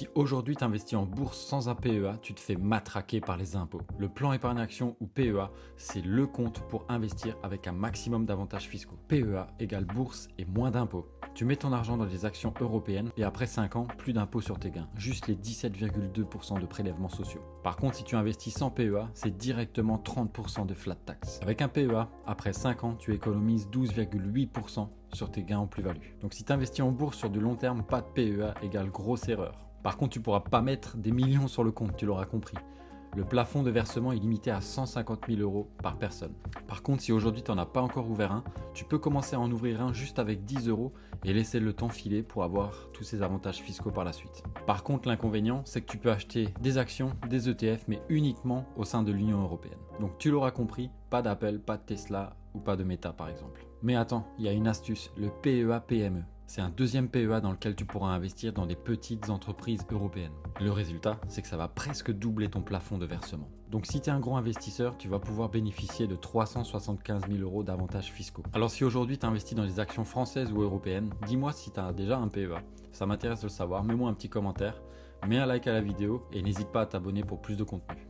si aujourd'hui tu investis en bourse sans un PEA, tu te fais matraquer par les impôts. Le plan épargne action ou PEA, c'est le compte pour investir avec un maximum d'avantages fiscaux. PEA égale bourse et moins d'impôts. Tu mets ton argent dans des actions européennes et après 5 ans, plus d'impôts sur tes gains, juste les 17,2% de prélèvements sociaux. Par contre, si tu investis sans PEA, c'est directement 30% de flat tax. Avec un PEA, après 5 ans, tu économises 12,8% sur tes gains en plus-value. Donc si tu investis en bourse sur du long terme, pas de PEA égale grosse erreur. Par contre, tu pourras pas mettre des millions sur le compte, tu l'auras compris. Le plafond de versement est limité à 150 000 € par personne. Par contre, si aujourd'hui tu n'en as pas encore ouvert un, tu peux commencer à en ouvrir un juste avec 10 € et laisser le temps filer pour avoir tous ces avantages fiscaux par la suite. Par contre, l'inconvénient, c'est que tu peux acheter des actions, des ETF, mais uniquement au sein de l'Union européenne. Donc tu l'auras compris, pas d'Apple, pas de Tesla ou pas de Meta par exemple. Mais attends, il y a une astuce, le PEA PME. C'est un deuxième PEA dans lequel tu pourras investir dans des petites entreprises européennes. Le résultat, c'est que ça va presque doubler ton plafond de versement. Donc si tu es un gros investisseur, tu vas pouvoir bénéficier de 375 000 € d'avantages fiscaux. Alors si aujourd'hui tu investis dans des actions françaises ou européennes, dis-moi si tu as déjà un PEA. Ça m'intéresse de le savoir, mets-moi un petit commentaire, mets un like à la vidéo et n'hésite pas à t'abonner pour plus de contenu.